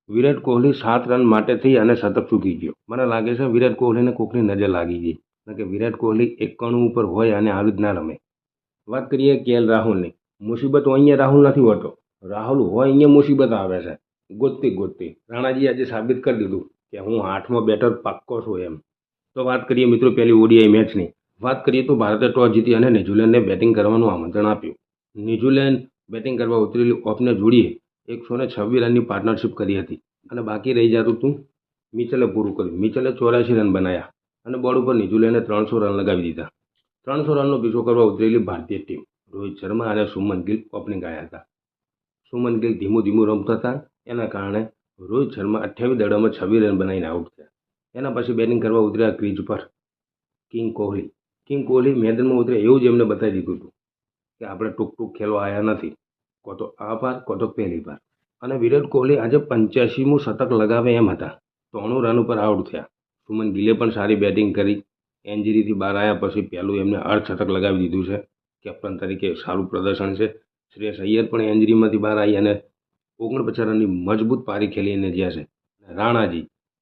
Virat Kohli 7 run માટેથી અને શતક ચૂકી ગયો. મને લાગે છે વિરાટ કોહલીને કોકની નજર લાગી ગઈ, કારણ કે વિરાટ કોહલી 91 ઉપર હોય અને આવી જ ના રમે. વાત કરીએ કેએલ રાહુલની. મુસીબત અહીંયા રાહુલ નથી હોતો, રાહુલ હોય અહીંયા મુસીબત આવે છે ગોતતી ગોતતી. રાણાજી આજે સાબિત કરી દીધું કે હું 8મો બેટર પાક્કો છું એમ. તો વાત કરીએ મિત્રો પહેલી ઓડીઆઈ મેચની. વાત કરીએ તો ભારતે ટોસ જીતી અને ન્યૂઝીલેન્ડને બેટિંગ કરવાનું આમંત્રણ આપ્યું. ન્યૂઝીલેન્ડ બેટિંગ કરવા ઉતરેલી ઓફને જોડીએ 126 રનની પાર્ટનરશિપ કરી હતી અને બાકી રહી જતું હતું મિચેલે પૂરું કર્યું. મિચેલે 84 રન બનાવ્યા અને બોર્ડ ઉપર ન્યૂઝીલેન્ડે 300 રન લગાવી દીધા. 300 રનનો પીછો કરવા ઉતરેલી ભારતીય ટીમ રોહિત શર્મા અને સુમન ગિલ ઓપનિંગ આવ્યા હતા. સુમન ગિલ ધીમું રમતા હતા, એના કારણે રોહિત શર્મા 28 દડામાં 26 રન બનાવીને આઉટ થયા. એના પછી બેટિંગ કરવા ઉતર્યા ક્રીઝ પર કિંગ કોહલી. કિંગ કોહલી મેદાનમાં ઉતરે એવું જ એમને બતાવી દીધું હતું કે આપણે ટૂંક ખેલવા આવ્યા નથી, કો તો આ પાર કો તો પહેલી પાર. અને વિરાટ કોહલી આજે 85મું શતક લગાવે એમ હતા, 93 રન ઉપર આઉટ થયા. સુમન ગિલે પણ સારી બેટિંગ કરી. એન્જરીથી બહાર આવ્યા પછી પહેલું એમને અર્ધશતક લગાવી દીધું છે. કેપ્ટન તરીકે સારું પ્રદર્શન છે. શ્રેયસ અય્યર પણ એન્જરીમાંથી બહાર આવી અને 49 રનની મજબૂત પારી ખેલીને જ્યાં છે.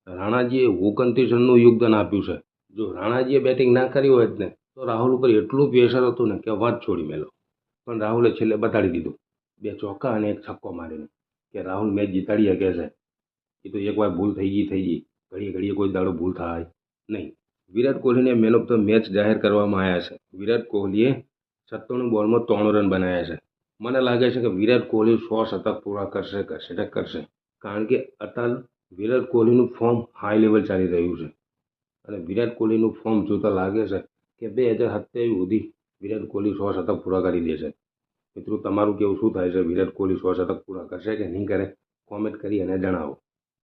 રાણાજીએ 29 રનનું યોગદાન આપ્યું છે. જો રાણાજીએ બેટિંગ ના કરી હોય ને તો રાહુલ ઉપર એટલું પ્રેશર હતું ને કે વાત છોડી મેલો. પણ રાહુલે છેલ્લે બતાડી દીધું 2 ચોક્કા અને 1 છક્કો મારીને કે રાહુલ મેચ જીતાડી શકે છે. એ તો એકવાર ભૂલ થઈ ગઈ, ઘડીએ કોઈ દાડો ભૂલ થાય નહીં. વિરાટ કોહલીને મેન ઓફ ધ મેચ જાહેર કરવામાં આવ્યા છે. વિરાટ કોહલીએ 97 બોલમાં 3 રન બનાવ્યા છે. મને લાગે છે કે વિરાટ કોહલી 100 શતક પૂરા કરશે, કારણ કે અત્યારે વિરાટ કોહલીનું ફોર્મ હાઈ લેવલ ચાલી રહ્યું છે અને વિરાટ કોહલીનું ફોર્મ જોતા લાગે છે કે 2027 સુધી વિરાટ કોહલી 100 શતક પૂરા કરી દેશે. મિત્રો તમારું કેવું શું થાય છે? વિરાટ કોહલી 100 શતક પૂરા કરશે કે નહીં કરે? કોમેન્ટ કરી અને જણાવો.